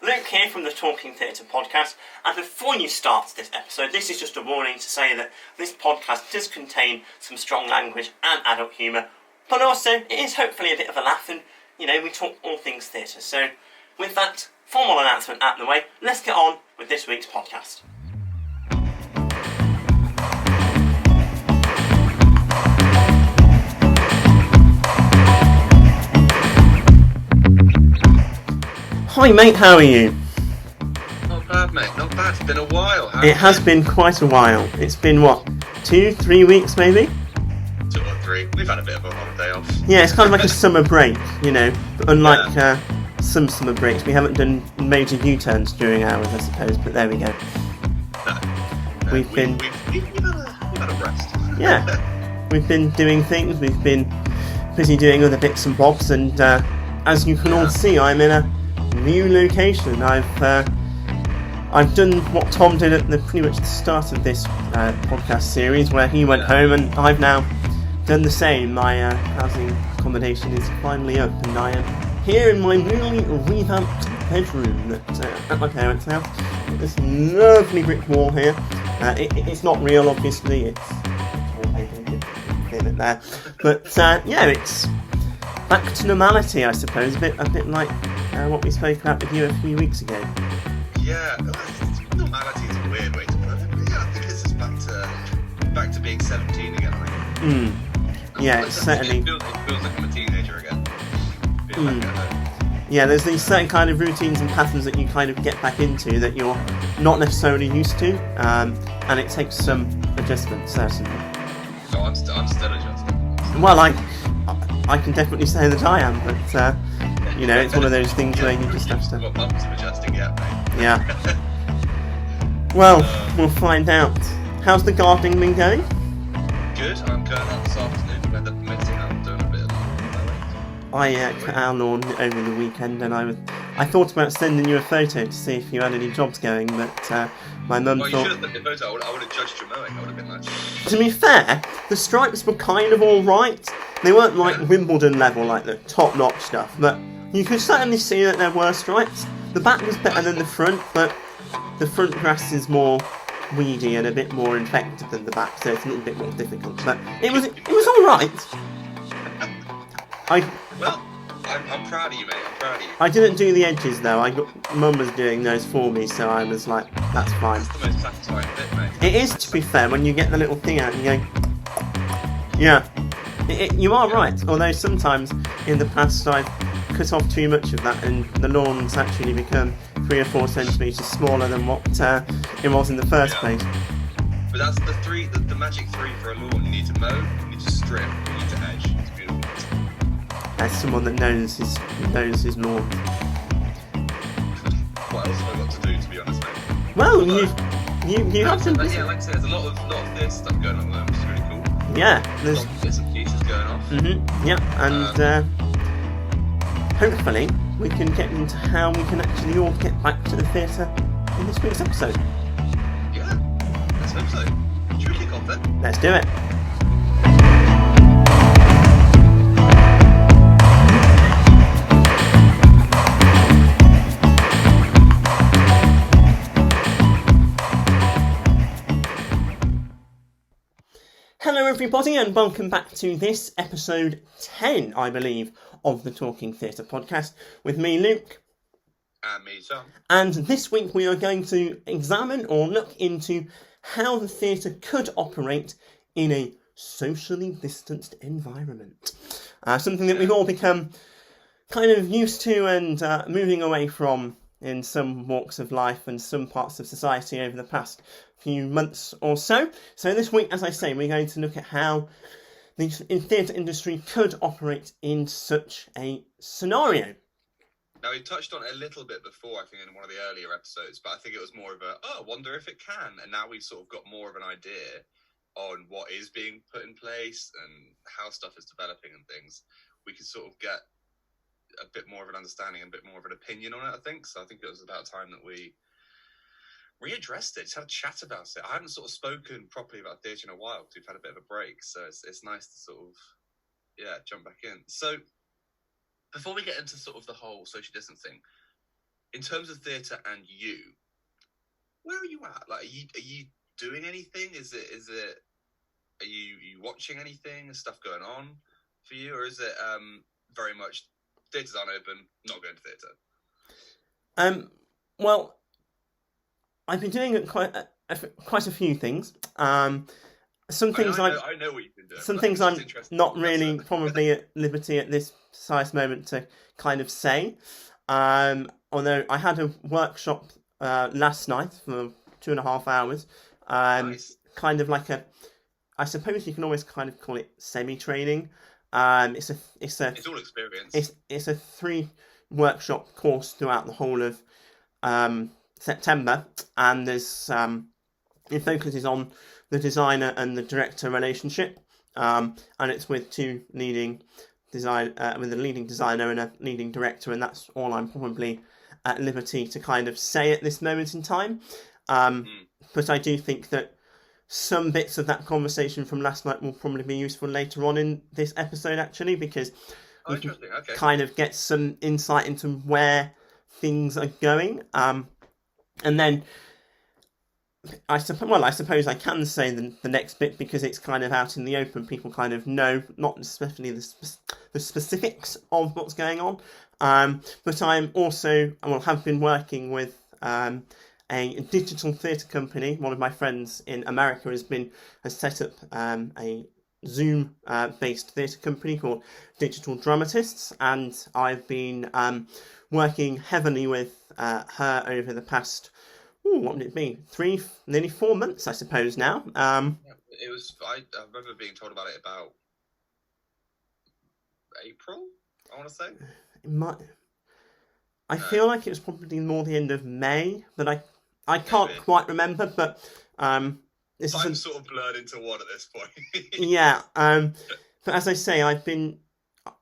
Luke here from the Talking Theatre podcast, and before you start this episode, this is just a warning to say that this podcast does contain some strong language and adult humour, but also it is hopefully a bit of a laugh, and, you know, we talk all things theatre. So, with that formal announcement out of the way, let's get on with this week's podcast. Hi mate, how are you? Not bad mate, not bad. It's been a while. It has been quite a while. It's been what, 2-3 weeks maybe? 2 or 3. We've had a bit of a holiday off. Yeah, it's kind of like a summer break, you know. But unlike some summer breaks, we haven't done major U-turns during ours, I suppose. But there we go. No, we've had a rest. Yeah, we've been doing things. We've been busy doing other bits and bobs, and as you can all see, I'm in a new location. I've done what Tom did at pretty much the start of this podcast series, where he went home, and I've now done the same. My housing accommodation is finally up, and I am here in my newly revamped bedroom at my parents' house. This lovely brick wall here. It's not real, obviously. It's there, but yeah, it's back to normality, I suppose. A bit like what we spoke about with you a few weeks ago. Yeah, normality is a weird way to put it. But yeah, I think it's just back to being 17 again. I think. Yeah, it's certainly. It feels like I'm a teenager again. Yeah, there's these certain kind of routines and patterns that you kind of get back into that you're not necessarily used to, and it takes some adjustment, certainly. No, I'm still adjusting. Well, I can definitely say that I am, but you know, it's one of those things where you just have to. I've got months of adjusting yet, mate. Yeah. Well, we'll find out. How's the gardening been going? Good. I'm going out this afternoon. The weather permitting. I'm doing a bit of I cut our lawn over the weekend, and I thought about sending you a photo to see if you had any jobs going, but my mum thought. You should have sent me a photo. I would have judged your mowing. I would have been like. To be fair, the stripes were kind of all right. They weren't like Wimbledon level, like the top-notch stuff, but you could certainly see that there were stripes. The back was better than the front, but the front grass is more weedy and a bit more infected than the back, so it's a little bit more difficult. But it was all right. Well, I'm proud of you, mate. I'm proud of you. I didn't do the edges though. Mum was doing those for me, so I was like, that's fine. That's the most satisfying bit, mate. It is, to be fair, when you get the little thing out and you go, yeah. You are right, although sometimes in the past I've cut off too much of that and the lawn's actually become 3 or 4 centimetres smaller than what it was in the first place. But that's the magic 3 for a lawn. You need to mow, you need to strip, you need to edge. It's beautiful. As someone that knows his lawn. What else have I got to do, to be honest, mate? Well, you have some... Yeah, like I say, there's a lot of this stuff going on there, which is really cool. Yeah, there's... Lots of bits and pieces going off. Yeah, and hopefully we can get into how we can actually all get back to the theatre in this week's episode. Yeah, let's hope so. Should we kick off then? Let's do it. Hello everybody, and welcome back to this episode 10, I believe, of the Talking Theatre podcast with me, Luke. And me, Tom. And this week we are going to examine or look into how the theatre could operate in a socially distanced environment. Something that we've all become kind of used to and moving away from in some walks of life and some parts of society over the past few months or so. So this week, as I say, we're going to look at how the theatre industry could operate in such a scenario. Now, we touched on it a little bit before, I think, in one of the earlier episodes, but I think it was more of I wonder if it can. And now we've sort of got more of an idea on what is being put in place and how stuff is developing and things. We can sort of get a bit more of an understanding and a bit more of an opinion on it, I think. So I think it was about time that we readdressed it, just had a chat about it. I haven't sort of spoken properly about theatre in a while because we've had a bit of a break, so it's nice to sort of jump back in. So before we get into sort of the whole social distancing, in terms of theatre and you, where are you at? Like, are you doing anything? Are you watching anything? Is stuff going on for you, or is it very much theatres aren't open, not going to theatre? Well, I've been doing quite a few things. Some things I know what you've been doing. Some things I'm not really probably at liberty at this precise moment to kind of say. Although I had a workshop last night for 2.5 hours. Nice. Kind of like I suppose you can always kind of call it semi-training. It's all experience. It's a 3 workshop course throughout the whole of September, and there's it focuses on the designer and the director relationship, and it's with with a leading designer and a leading director, and that's all I'm probably at liberty to kind of say at this moment in time. But I do think that some bits of that conversation from last night will probably be useful later on in this episode, actually, because we can kind of get some insight into where things are going. And then I suppose I can say the next bit because it's kind of out in the open. People kind of know, not especially the specifics of what's going on. But I'm also, have been working with a digital theatre company. One of my friends in America has set up a Zoom based theatre company called Digital Dramatists, and I've been working heavily with her over the past what would it be, nearly 4 months, I suppose now. It was. I remember being told about it about April, I want to say. I feel like it was probably more the end of May, but I can't quite remember. But this is sort of blurred into one at this point. Yeah. But as I say,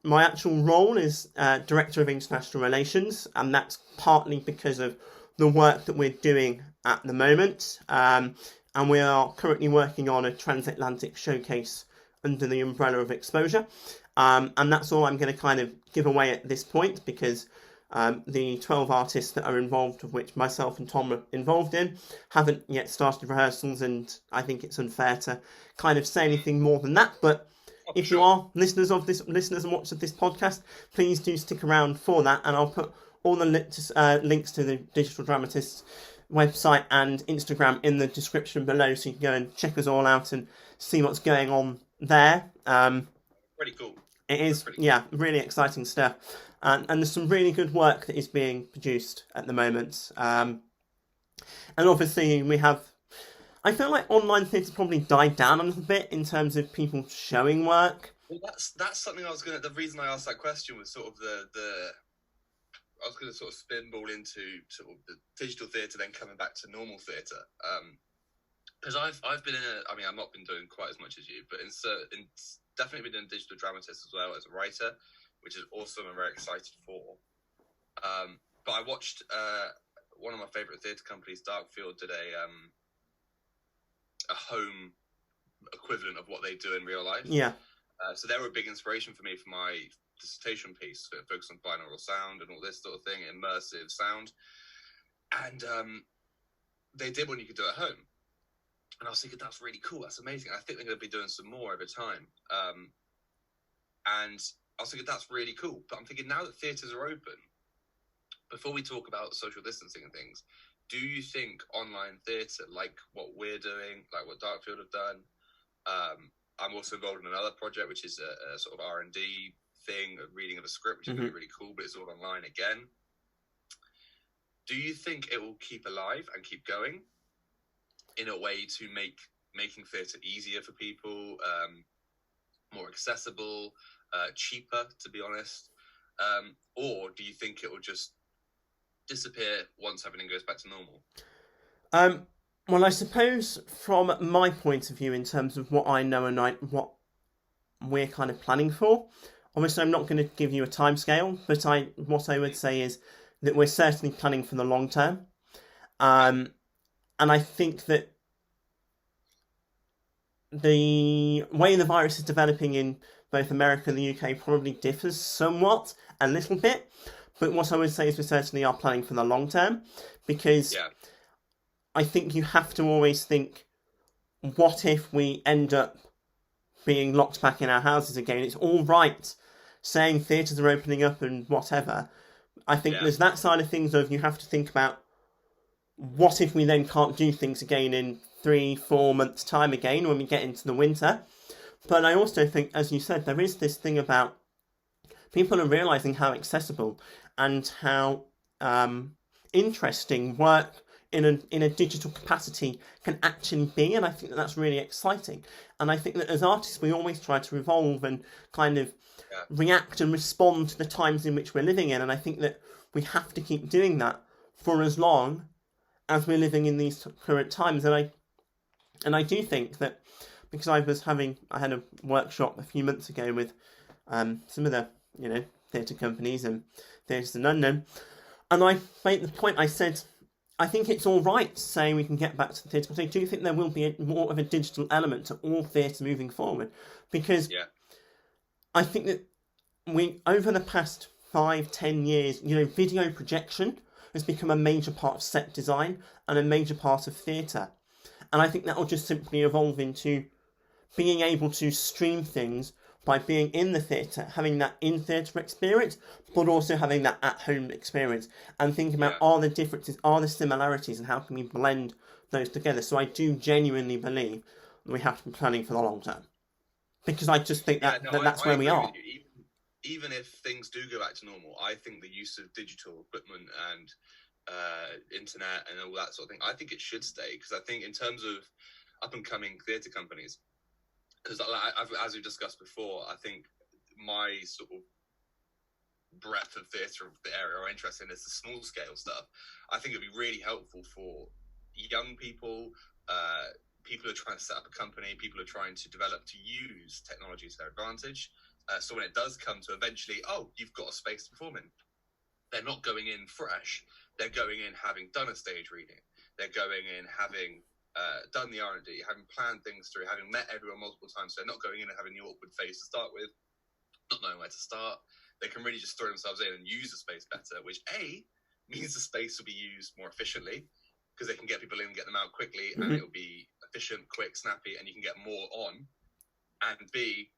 my actual role is Director of International Relations, and that's partly because of the work that we're doing at the moment. And we are currently working on a transatlantic showcase under the umbrella of Exposure. And that's all I'm going to kind of give away at this point, because the 12 artists that are involved, of which myself and Tom are involved in, haven't yet started rehearsals, and I think it's unfair to kind of say anything more than that. But if you are listeners and watchers of this podcast, please do stick around for that, and I'll put all the links to the Digital Dramatists website and Instagram in the description below, so you can go and check us all out and see what's going on there. Pretty cool. It is, really exciting stuff. And there's some really good work that is being produced at the moment. And obviously I feel like online theatre's probably died down a little bit in terms of people showing work. Well, that's something the reason I asked that question was sort of I was going to sort of spinball into sort of the digital theatre, then coming back to normal theatre. Because I've been I've not been doing quite as much as you, but definitely been doing Digital Dramatists as well as a writer, which is awesome. I'm very excited for. But I watched one of my favourite theatre companies, Darkfield, did a home equivalent of what they do in real life. Yeah. So they were a big inspiration for me for my dissertation piece, focused on binaural sound and all this sort of thing, immersive sound. And they did one you could do at home. And I was thinking, that's really cool. That's amazing. I think they're going to be doing some more over time. And I was thinking, that's really cool. But I'm thinking, now that theatres are open, before we talk about social distancing and things, do you think online theatre, like what we're doing, like what Darkfield have done, I'm also involved in another project, which is a sort of R&D thing, a reading of a script, which is really, really cool, but it's all online again. Do you think it will keep alive and keep going in a way to making theatre easier for people, more accessible, cheaper, to be honest? Or do you think it will just disappear once everything goes back to normal? Well, I suppose from my point of view, in terms of what I know and what we're kind of planning for, obviously I'm not going to give you a timescale, but what I would say is that we're certainly planning for the long term. And I think that the way the virus is developing in both America and the UK probably differs somewhat, a little bit. But what I would say is we certainly are planning for the long term, because I think you have to always think, what if we end up being locked back in our houses again? It's all right saying theatres are opening up and whatever. I think there's that side of things of you have to think about, what if we then can't do things again in 3-4 months' time again when we get into the winter? But I also think, as you said, there is this thing about people are realising how accessible and how interesting work in a digital capacity can actually be, and I think that that's really exciting. And I think that as artists we always try to evolve and kind of react and respond to the times in which we're living in, and I think that we have to keep doing that for as long as we're living in these current times. And I do think that, because I had a workshop a few months ago with some of the theatre companies and Theatres and Unknown, and I made the point, I said, I think it's all right saying we can get back to the theatre, but I do think there will be more of a digital element to all theatre moving forward, because I think that we, over the past 5-10 years, video projection has become a major part of set design and a major part of theatre. And I think that will just simply evolve into being able to stream things by being in the theatre, having that in-theatre experience, but also having that at-home experience, and thinking about are the differences, are the similarities, and how can we blend those together. So I do genuinely believe that we have to be planning for the long term, because I just think that's where we are. Even if things do go back to normal, I think the use of digital equipment and internet and all that sort of thing, I think it should stay, because I think in terms of up-and-coming theatre companies, because as we discussed before, I think my sort of breadth of theatre of the area or interest in is the small-scale stuff. I think it'd be really helpful for young people, people who are trying to set up a company, people who are trying to develop, to use technology to their advantage. So when it does come to eventually, you've got a space to perform in, they're not going in fresh. They're going in having done a stage reading. They're going in having done the R&D, having planned things through, having met everyone multiple times. So they're not going in and having the awkward face to start with, not knowing where to start. They can really just throw themselves in and use the space better, which A, means the space will be used more efficiently, because they can get people in and get them out quickly, and it'll be efficient, quick, snappy, and you can get more on. And B,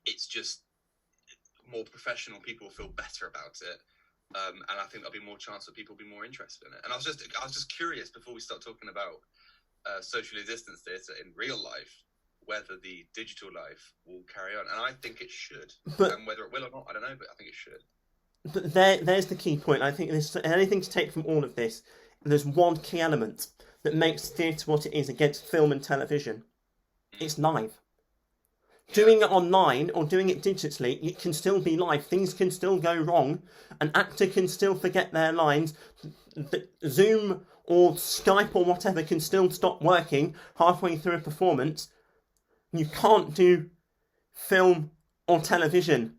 it's just more professional. People feel better about it. And I think there'll be more chance that people will be more interested in it. And I was just curious, before we start talking about socially distanced theatre in real life, whether the digital life will carry on. And I think it should. And whether it will or not, I don't know, but I think it should. But there's the key point. I think there's anything to take from all of this. There's one key element that makes theatre what it is against film and television. It's live. Doing it online or doing it digitally, it can still be live. Things can still go wrong. An actor can still forget their lines. Zoom or Skype or whatever can still stop working halfway through a performance. You can't do film or television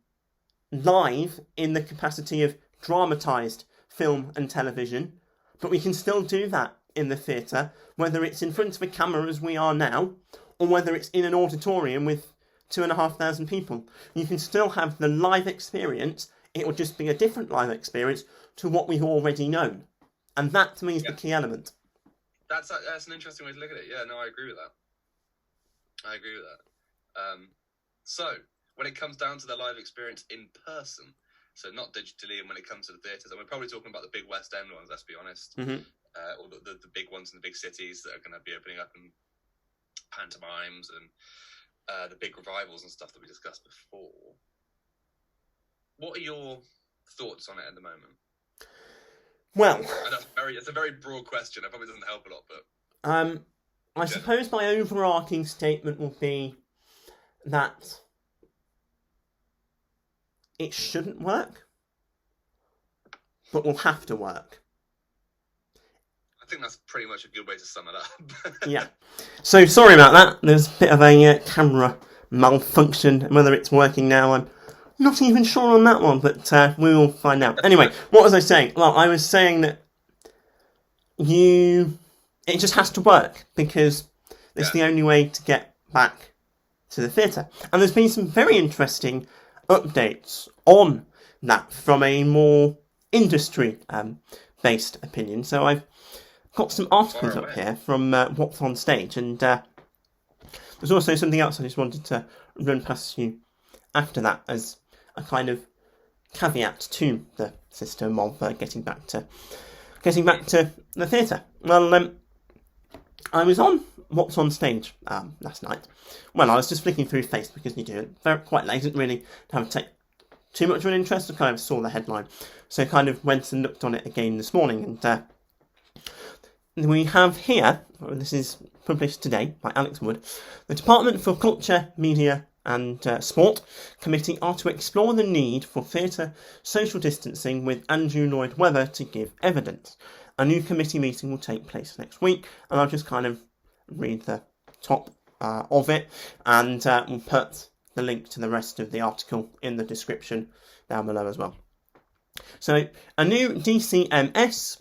live in the capacity of dramatised film and television, but we can still do that in the theatre, whether it's in front of a camera as we are now, or whether it's in an auditorium with 2,500 people. You can still have the live experience. It will just be a different live experience to what we've already known. And that, to me, is the key element. That's an interesting way to look at it. Yeah, no, I agree with that. So, when it comes down to the live experience in person, so not digitally, and when it comes to the theatres, and we're probably talking about the big West End ones, let's be honest, or the big ones in the big cities that are going to be opening up in pantomimes and the big revivals and stuff that we discussed before. What are your thoughts on it at the moment? Well, it's a very broad question. It probably doesn't help a lot, but I suppose my overarching statement will be that it shouldn't work, but will have to work. I think that's pretty much a good way to sum it up. Yeah. So sorry about that. There's a bit of a camera malfunction. Whether it's working now, I'm not even sure on that one, but we will find out. Anyway, what was I saying? Well, I was saying that it just has to work, because it's the only way to get back to the theatre. And there's been some very interesting updates on that from a more industry based opinion. So I've got some articles up here from Whatsonstage, and there's also something else I just wanted to run past you after that as a kind of caveat to the system of getting back to the theatre. Well, I was on Whatsonstage last night. Well, I was just flicking through Facebook, because you do it quite late. Didn't really have to take too much of an interest. I kind of saw the headline, so kind of went and looked on it again this morning. And we have here, this is published today by Alex Wood, the Department for Culture, Media and Sport Committee are to explore the need for theatre social distancing with Andrew Lloyd Webber to give evidence. A new committee meeting will take place next week, and I'll just kind of read the top of it, and we'll put the link to the rest of the article in the description down below as well. So, a new DCMS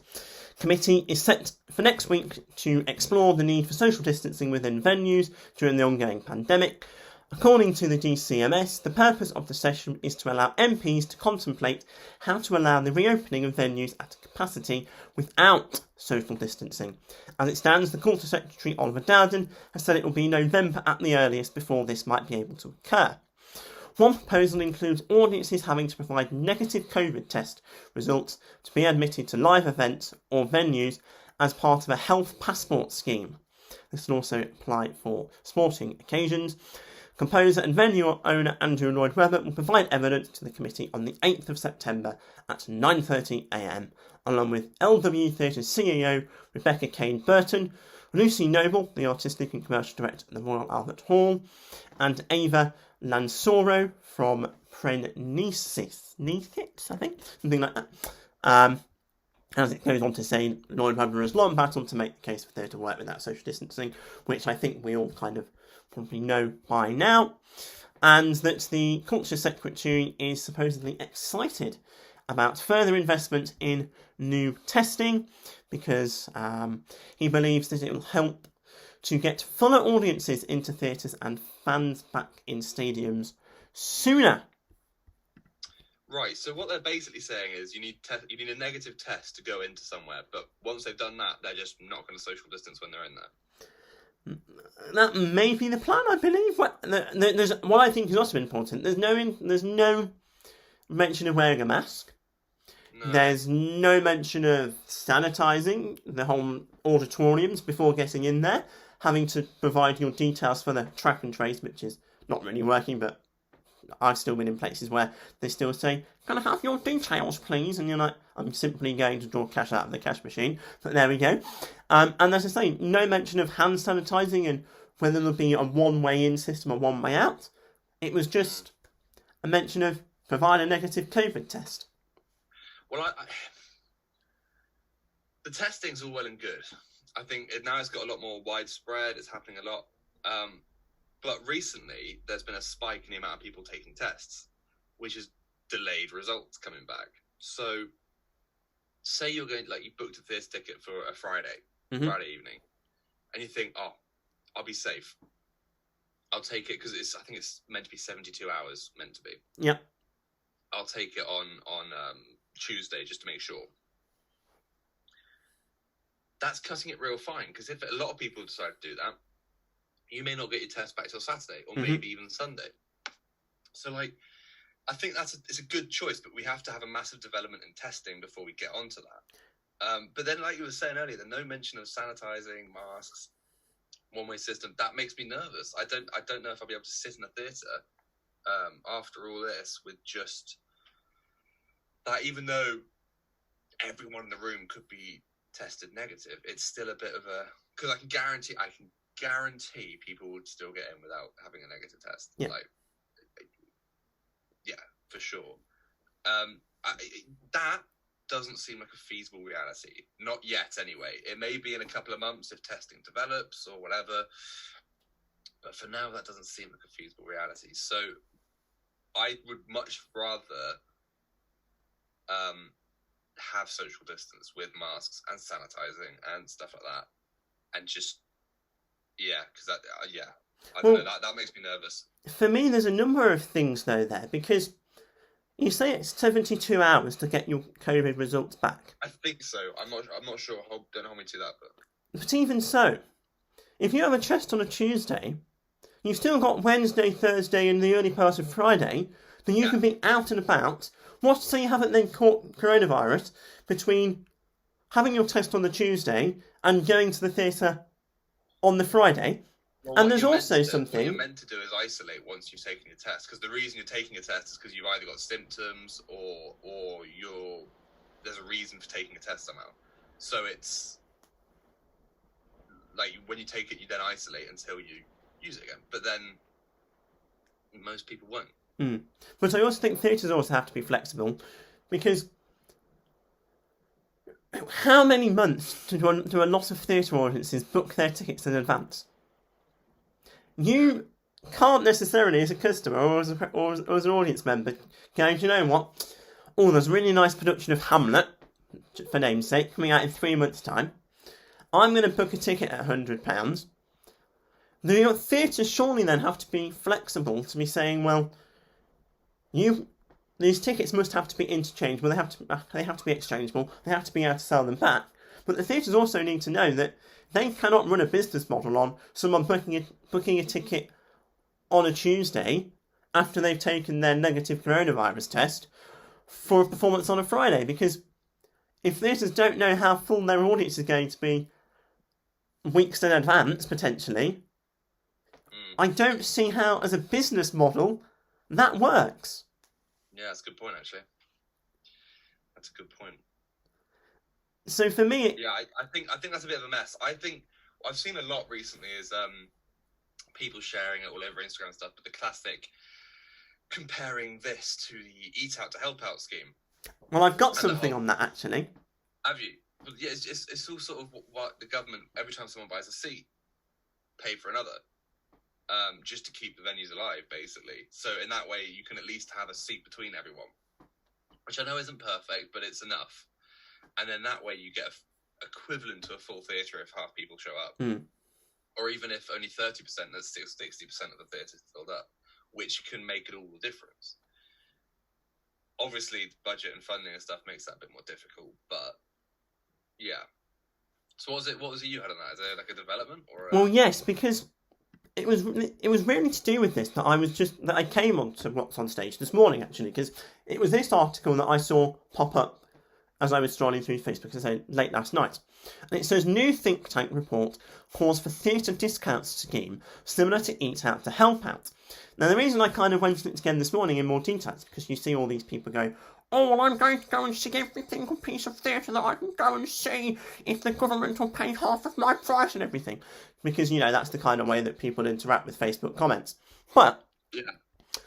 committee is set for next week to explore the need for social distancing within venues during the ongoing pandemic. According to the DCMS, the purpose of the session is to allow MPs to contemplate how to allow the reopening of venues at capacity without social distancing. As it stands, the Culture Secretary Oliver Dowden has said it will be November at the earliest before this might be able to occur. One proposal includes audiences having to provide negative COVID test results to be admitted to live events or venues as part of a health passport scheme. This will also apply for sporting occasions. Composer and venue owner Andrew Lloyd Webber will provide evidence to the committee on the 8th of September at 9:30am, along with LW Theatre's CEO Rebecca Kane-Burton, Lucy Noble, the artistic and commercial director at the Royal Albert Hall, and Ava Lansoro from Prenisis, I think, something like that. As it goes on to say, Lloyd Webber has long battled to make the case for theatre work without social distancing, which I think we all kind of probably know by now, and that the Culture Secretary is supposedly excited about further investment in new testing, because he believes that it will help to get fuller audiences into theatres and fans back in stadiums sooner. Right, so what they're basically saying is you need a negative test to go into somewhere, but once they've done that, they're just not going to social distance when they're in there. That may be the plan, I believe. There's what I think is also important. There's no mention of wearing a mask. No. There's no mention of sanitising the whole auditoriums before getting in there, having to provide your details for the track and trace, which is not really working, but I've still been in places where they still say, "Can I have your details, please?" And you're like, "I'm simply going to draw cash out of the cash machine." But there we go. And as I say, no mention of hand sanitising and whether there'll be a one-way in system or one-way out. It was just a mention of provide a negative COVID test. Well, the testing's all well and good. I think now it's got a lot more widespread. It's happening a lot. But recently, there's been a spike in the amount of people taking tests, which has delayed results coming back. So, say you're going, you booked a theatre ticket for a Friday evening, and you think, "Oh, I'll be safe. I'll take it," because I think it's meant to be 72 hours, meant to be. Yeah. I'll take it on Tuesday just to make sure. That's cutting it real fine, because if a lot of people decide to do that, you may not get your test back till Saturday, or maybe even Sunday. So, I think it's a good choice, but we have to have a massive development in testing before we get onto that. But then, like you were saying earlier, the no mention of sanitising, masks, one-way system, that makes me nervous. I don't know if I'll be able to sit in a theatre after all this with just that, even though everyone in the room could be tested negative, it's still a bit of a, because I can guarantee people would still get in without having a negative test. Yeah. Yeah, for sure. That doesn't seem like a feasible reality. Not yet, anyway. It may be in a couple of months if testing develops or whatever. But for now, that doesn't seem like a feasible reality. So I would much rather have social distance with masks and sanitising and stuff like that. And just, because I don't know, that makes me nervous. For me, there's a number of things, though, there, because, You say it's 72 hours to get your COVID results back. I think so. I'm not sure. Don't hold me to that, But even so, if you have a test on a Tuesday, you've still got Wednesday, Thursday, and the early part of Friday, then you can be out and about. What's to say you haven't then caught coronavirus between having your test on the Tuesday and going to the theatre on the Friday? Well, and there's also what something you're meant to do is isolate once you've taken your test, because the reason you're taking a test is because you've either got symptoms or there's a reason for taking a test somehow. So it's like when you take it, you then isolate until you use it again. But then most people won't. But I also think theatres also have to be flexible, because how many months do a lot of theatre audiences book their tickets in advance? You can't necessarily, as a customer or as an audience member, go, do you know what? Oh, there's a really nice production of Hamlet, for name's sake, coming out in 3 months' time. I'm going to book a ticket at £100. The theatres surely then have to be flexible to be saying, well, these tickets must have to be interchangeable. They have to be exchangeable. They have to be able to sell them back. But the theatres also need to know that they cannot run a business model on someone booking a ticket on a Tuesday after they've taken their negative coronavirus test for a performance on a Friday. Because if theatres don't know how full their audience is going to be weeks in advance, potentially, I don't see how, as a business model, that works. Yeah, that's a good point, actually. That's a good point. So for me, I think that's a bit of a mess. I think what I've seen a lot recently is people sharing it all over Instagram and stuff. But the classic comparing this to the Eat Out to Help Out scheme. Well, I've got something on that actually. Have you? But yeah, it's all sort of what the government, every time someone buys a seat, pay for another, just to keep the venues alive, basically. So in that way, you can at least have a seat between everyone, which I know isn't perfect, but it's enough. And then that way you get equivalent to a full theatre if half people show up. Or even if only 30%, that's still 60% of the theatre is filled up, which can make it all the difference. Obviously, budget and funding and stuff makes that a bit more difficult, but yeah. So what was it you had on that? Is there like a development? Well, yes, because it was really to do with this that I came on to Whatsonstage this morning, actually, because it was this article that I saw pop up as I was scrolling through Facebook, as I say, late last night. And it says, new think tank report calls for theatre discount scheme similar to Eat Out to Help Out. Now, the reason I kind of went into it again this morning in more detail is because you see all these people go, oh, well, I'm going to go and see every single piece of theatre that I can go and see if the government will pay half of my price and everything. Because, that's the kind of way that people interact with Facebook comments. But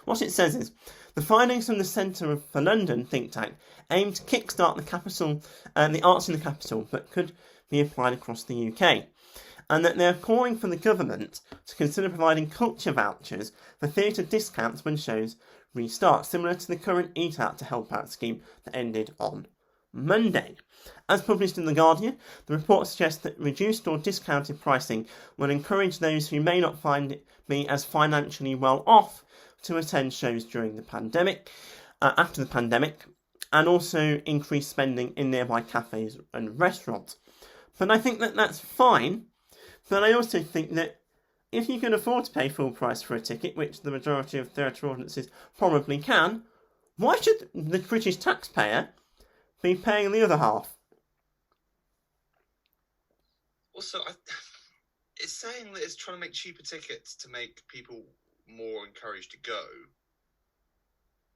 what it says is, the findings from the Centre for London think tank aim to kickstart the arts in the capital, but could be applied across the UK. And that they're calling for the government to consider providing culture vouchers for theatre discounts when shows restart, similar to the current Eat Out to Help Out scheme that ended on Monday. As published in The Guardian, the report suggests that reduced or discounted pricing will encourage those who may not find it be as financially well off to attend shows during the pandemic, after the pandemic, and also increase spending in nearby cafes and restaurants. But I think that that's fine, but I also think that if you can afford to pay full price for a ticket, which the majority of theatre audiences probably can, why should the British taxpayer be paying the other half? Also, it's saying that it's trying to make cheaper tickets to make people more encouraged to go.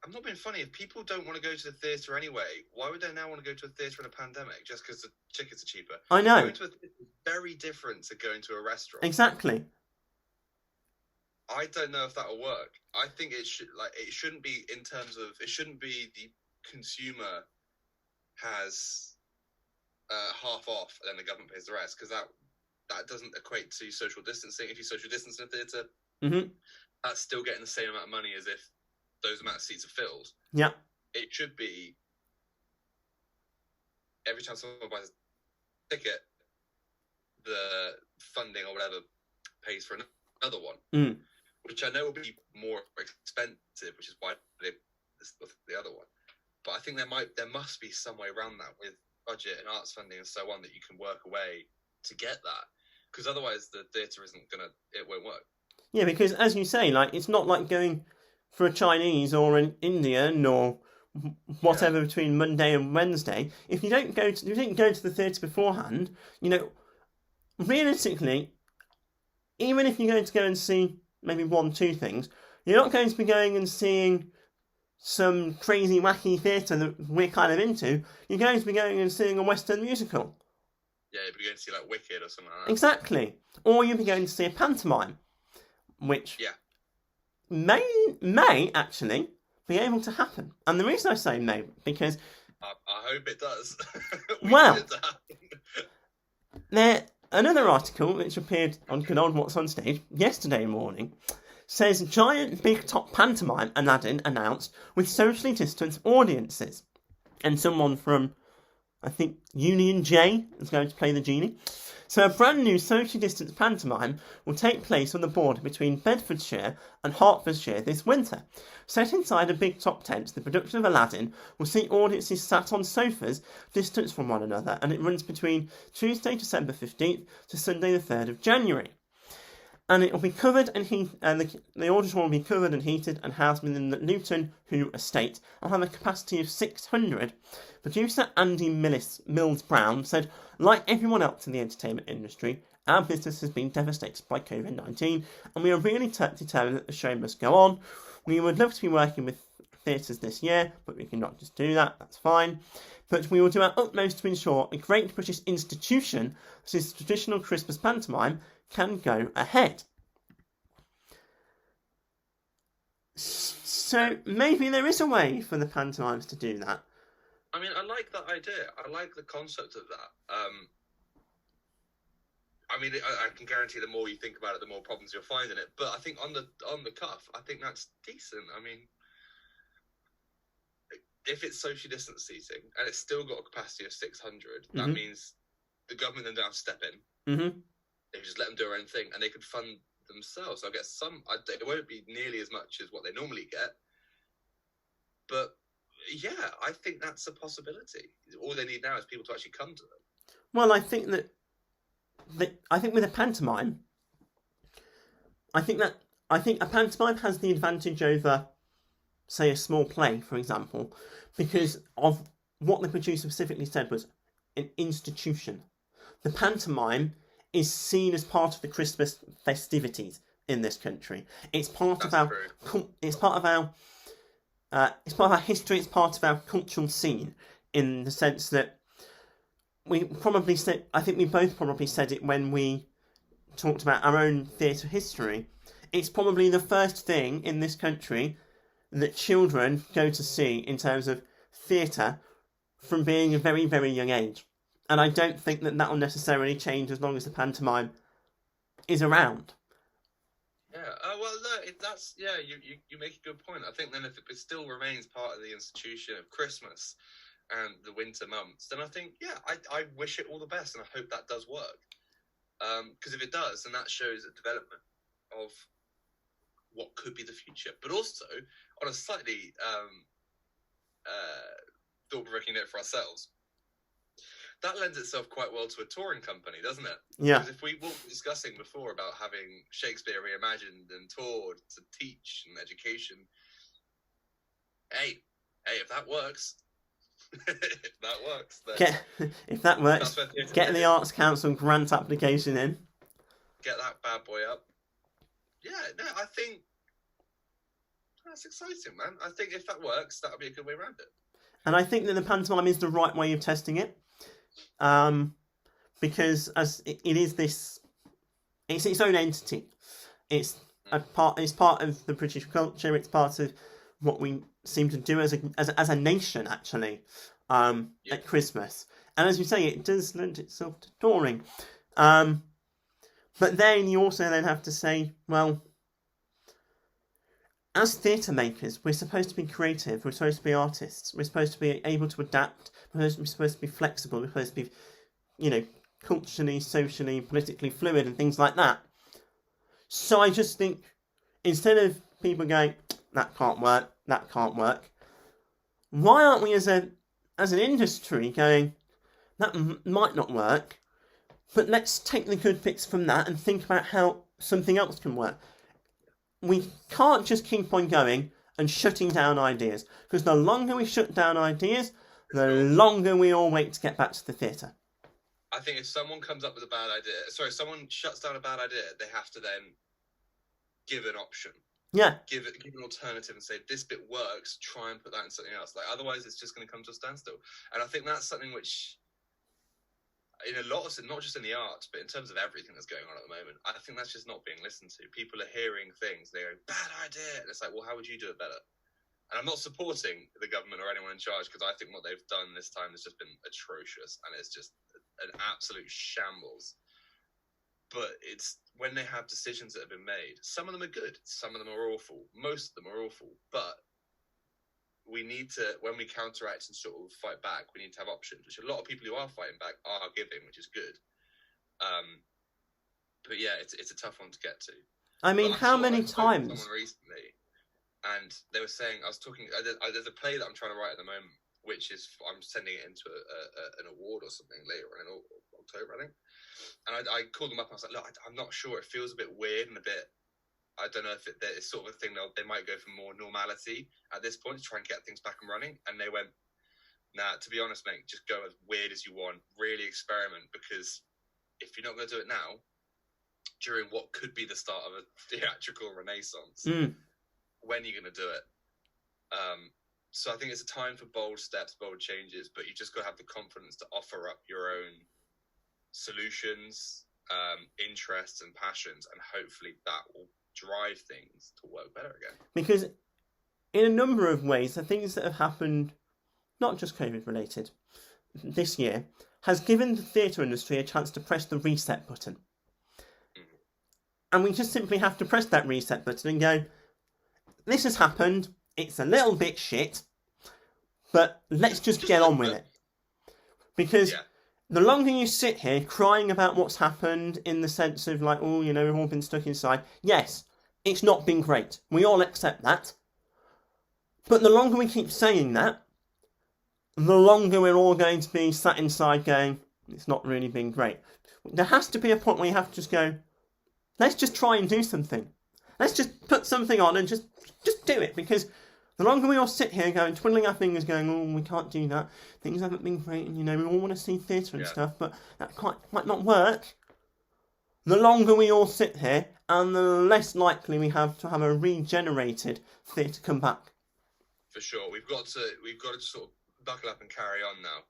I'm not being funny. If people don't want to go to the theatre anyway, why would they now want to go to a theatre in a pandemic just because the tickets are cheaper? I know. Going to a theatre is very different to going to a restaurant. Exactly. I don't know if that'll work. I think it shouldn't be in terms of, it shouldn't be the consumer has half off and then the government pays the rest, because that doesn't equate to social distancing. If you social distance in a theatre, that's still getting the same amount of money as if those amount of seats are filled. Yeah. It should be every time someone buys a ticket, the funding or whatever pays for another one, which I know will be more expensive, which is why they the other one. But I think there must be some way around that with budget and arts funding and so on that you can work away to get that, because otherwise the theatre it won't work. Yeah, because as you say, like, it's not like going for a Chinese or an Indian or whatever between Monday and Wednesday. If you didn't go to the theatre beforehand, realistically, even if you're going to go and see maybe 1-2 things, you're not going to be going and seeing some crazy wacky theatre that we're kind of into. You're going to be going and seeing a Western musical. Yeah, you'd be going to see like Wicked or something like that. Exactly. Or you'd be going to see a pantomime, which may actually be able to happen. And the reason I say may, because I hope it does. Well, another article which appeared on good old Whatsonstage yesterday morning says giant big top pantomime Aladdin announced with socially distanced audiences. And someone from, I think, Union J is going to play the genie. So a brand new socially distanced pantomime will take place on the border between Bedfordshire and Hertfordshire this winter. Set inside a big top tent, the production of Aladdin will see audiences sat on sofas distanced from one another, and it runs between Tuesday, December 15th to Sunday the 3rd of January. And it will be covered and the auditorium will be covered and heated and housed within the Luton Hoo estate and have a capacity of 600. Producer Andy Mills Brown said, like everyone else in the entertainment industry, our business has been devastated by COVID-19 and we are really determined that the show must go on. We would love to be working with theatres this year, but we cannot just do that, that's fine. But we will do our utmost to ensure a great British institution, such as traditional Christmas pantomime, can go ahead. So maybe there is a way for the pantomimes to do that. I mean, I like that idea. I like the concept of that. I mean, I can guarantee the more you think about it, the more problems you'll find in it. But I think on the cuff, I think that's decent. I mean, if it's social distance seating and it's still got a capacity of 600, that means the government then don't have to step in. Mm-hmm. They just let them do their own thing, and they could fund themselves. So I guess it won't be nearly as much as what they normally get. But yeah, I think that's a possibility. All they need now is people to actually come to them. Well, I think with a pantomime, I think a pantomime has the advantage over, say, a small play, for example, because of what the producer specifically said was an institution. The pantomime is seen as part of the Christmas festivities in this country. It's part of our history. It's part of our cultural scene, in the sense that we probably said. I think we both probably said it when we talked about our own theatre history. It's probably the first thing in this country that children go to see in terms of theatre from being a very, very young age. And I don't think that will necessarily change as long as the pantomime is around. Yeah, you make a good point. I think then if it still remains part of the institution of Christmas and the winter months, then I think, I wish it all the best and I hope that does work. Because if it does, then that shows a development of what could be the future. But also, on a slightly thought-provoking note for ourselves, that lends itself quite well to a touring company, doesn't it? Yeah. Because if we were discussing before about having Shakespeare reimagined and toured to teach and education, hey, if that works, then if that works, get the Arts Council grant application in. Get that bad boy up. Yeah, no, I think that's exciting, man. I think if that works, that'll be a good way around it. And I think that the pantomime is the right way of testing it. Because as it is it's its own entity. It's part of the British culture. It's part of what we seem to do as a nation, actually, at Christmas. And as you say, it does lend itself to touring. But then you also then have to say, well, as theatre makers, we're supposed to be creative, we're supposed to be artists, we're supposed to be able to adapt, we're supposed to be flexible, we're supposed to be, culturally, socially, politically fluid and things like that. So I just think, instead of people going, that can't work, why aren't we as an industry going, that might not work, but let's take the good bits from that and think about how something else can work. We can't just keep on going and shutting down ideas, because the longer we shut down ideas, the longer we all wait to get back to the theatre. I think if someone comes up with a bad idea, someone shuts down a bad idea, they have to then give an option. Yeah. Give an alternative and say, this bit works, try and put that in something else. Like, otherwise it's just going to come to a standstill. And I think that's something which, in a lot of, not just in the arts, but in terms of everything that's going on at the moment, I think that's just not being listened to. People are hearing things, they go, bad idea. And it's like, well, how would you do it better? And I'm not supporting the government or anyone in charge, because I think what they've done this time has just been atrocious, and it's just an absolute shambles. But it's when they have decisions that have been made, some of them are good, some of them are awful, most of them are awful, but we need to, when we counteract and sort of fight back, we need to have options, which a lot of people who are fighting back are giving, which is good. But yeah, it's a tough one to get to. I mean, how many times? Someone recently, and they were saying, I was talking, there's a play that I'm trying to write at the moment, which is, I'm sending it into an award or something later in October, I think. And I called them up and I was like, look, I'm not sure. It feels a bit weird and a bit, I don't know if it's sort of a thing they might go for more normality at this point to try and get things back and running. And they went, nah, to be honest, mate, just go as weird as you want. Really experiment, because if you're not going to do it now, during what could be the start of a theatrical renaissance, when are you going to do it? So I think it's a time for bold steps, bold changes, but you just got to have the confidence to offer up your own solutions, interests and passions, and hopefully that will drive things to work better again. Because in a number of ways, the things that have happened, not just COVID related, this year, has given the theatre industry a chance to press the reset button. And we just simply have to press that reset button and go, this has happened, it's a little bit shit, but let's just get on with it. Because the longer you sit here crying about what's happened, in the sense of like, oh, you know, we've all been stuck inside, yes, it's not been great. We all accept that. But the longer we keep saying that, the longer we're all going to be sat inside going, it's not really been great. There has to be a point where you have to just go, let's just try and do something. Let's just put something on and just do it. Because the longer we all sit here going, twiddling our fingers going, oh, we can't do that, things haven't been great, and, you know, we all want to see theatre and stuff, but that might not work. The longer we all sit here, and the less likely we have to have a regenerated theatre come back. For sure. We've got to sort of buckle up and carry on now.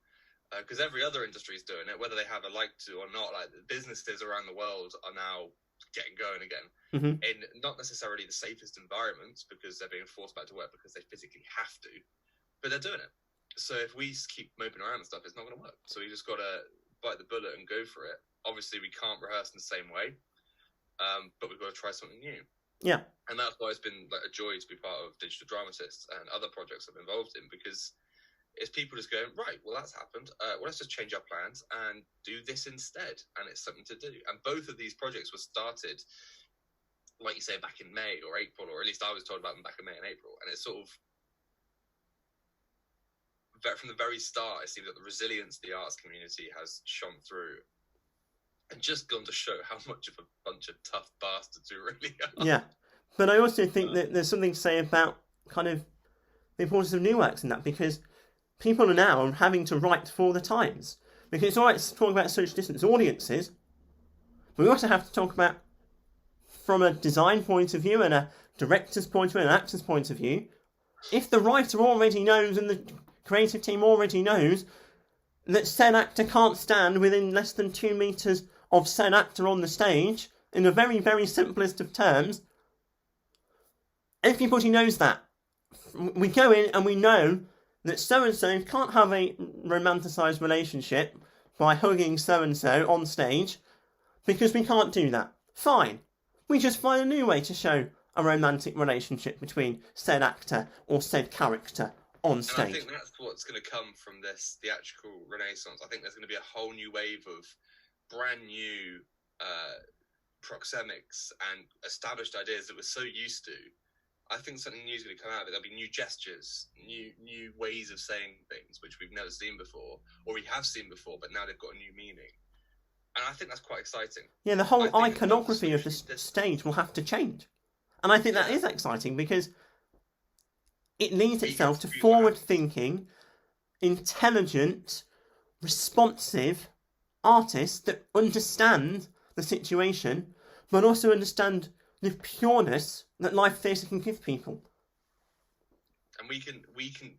Because every other industry is doing it, whether they have a like to or not. Like, businesses around the world are now getting going again, in not necessarily the safest environments, because they're being forced back to work because they physically have to, but they're doing it. So if we keep moping around and stuff, it's not going to work. So we just got to bite the bullet and go for it. Obviously, we can't rehearse in the same way, but we've got to try something new. Yeah. And that's why it's been like a joy to be part of Digital Dramatists and other projects I'm involved in, because it's people just going, right, well, that's happened. Well, let's just change our plans and do this instead. And it's something to do. And both of these projects were started, like you say, back in May or April, or at least I was told about them back in May and April. And it's sort of, from the very start, it seems that the resilience the arts community has shone through and just gone to show how much of a bunch of tough bastards we really are. Yeah. But I also think that there's something to say about kind of the importance of new works in that, because people are now having to write for the times. Because it's all right to talk about social distance audiences, but we also have to talk about, from a design point of view and a director's point of view and an actor's point of view, if the writer already knows and the creative team already knows that said actor can't stand within less than 2 metres of said actor on the stage, in a very, very simplest of terms, everybody knows that. We go in and we know that so-and-so can't have a romanticised relationship by hugging so-and-so on stage, because we can't do that. Fine. We just find a new way to show a romantic relationship between said actor or said character on stage. And I think that's what's going to come from this theatrical renaissance. I think there's going to be a whole new wave of brand new proxemics and established ideas that we're so used to. I think something new is going to come out of it. There'll be new gestures, new ways of saying things, which we've never seen before, or we have seen before, but now they've got a new meaning. And I think that's quite exciting. Yeah, the whole iconography of the stage will have to change. And I think that is exciting because it leads itself to forward-thinking, intelligent, responsive artists that understand the situation, but also understand the pureness that live theatre can give people. And we can,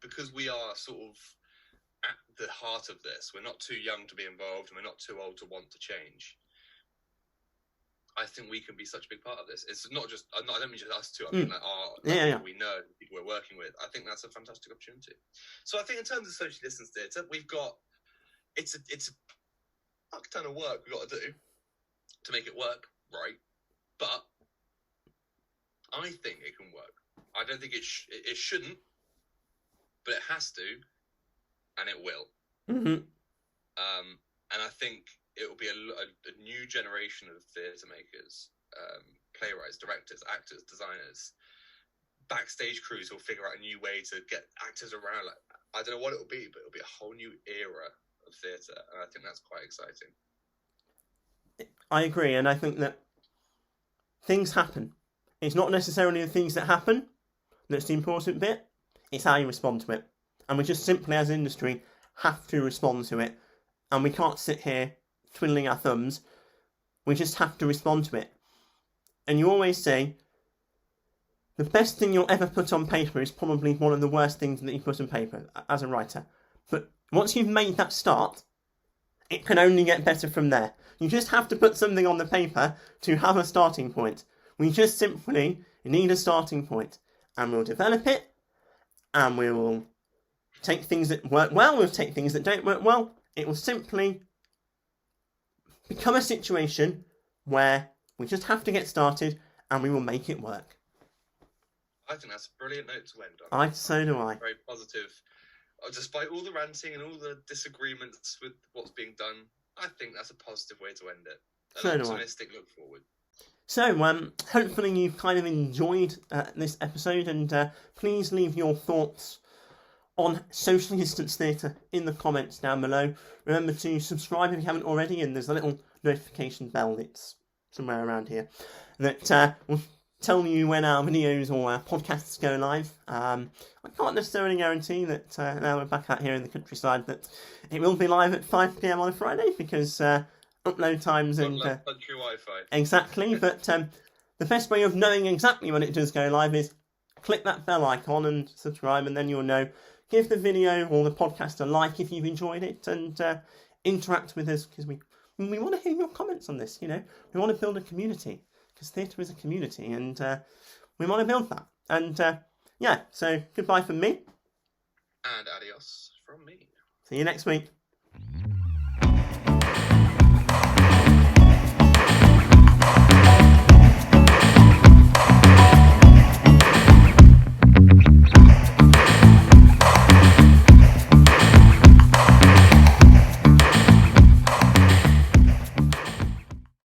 because we are sort of at the heart of this, we're not too young to be involved and we're not too old to want to change. I think we can be such a big part of this. It's not just, I don't mean just us two, I mean like people we know, people we're working with. I think that's a fantastic opportunity. So I think in terms of socially distanced theatre, we've got, it's a fuck ton of work we've got to do to make it work right, but I think it can work. I don't think it shouldn't, but it has to, and it will. Mm-hmm. And I think it will be a new generation of theatre makers, playwrights, directors, actors, designers, backstage crews who'll figure out a new way to get actors around. Like, I don't know what it will be, but it'll be a whole new era of theatre, and I think that's quite exciting. I agree, and I think that things happen. It's not necessarily the things that happen that's the important bit, it's how you respond to it. And we just simply, as an industry, have to respond to it. And we can't sit here twiddling our thumbs. We just have to respond to it. And you always say, the best thing you'll ever put on paper is probably one of the worst things that you put on paper as a writer. But once you've made that start, it can only get better from there. You just have to put something on the paper to have a starting point. We just simply need a starting point, and we'll develop it, and we will take things that work well, we'll take things that don't work well. It will simply become a situation where we just have to get started, and we will make it work. I think that's a brilliant note to end on. So do I. Very positive. Despite all the ranting and all the disagreements with what's being done, I think that's a positive way to end it. An optimistic look forward. So, hopefully you've kind of enjoyed this episode, and please leave your thoughts on social distance theatre in the comments down below. Remember to subscribe if you haven't already, and there's a little notification bell that's somewhere around here that will tell you when our videos or our podcasts go live. I can't necessarily guarantee that now we're back out here in the countryside that it will be live at 5 PM on a Friday, because upload times and country Wi-Fi. Exactly, but the best way of knowing exactly when it does go live is click that bell icon and subscribe, and then you'll know. Give the video or the podcast a like if you've enjoyed it, and interact with us, because we want to hear your comments on this. You know, we want to build a community, because theatre is a community, and we want to build that. And so goodbye from me, and adios from me. See you next week.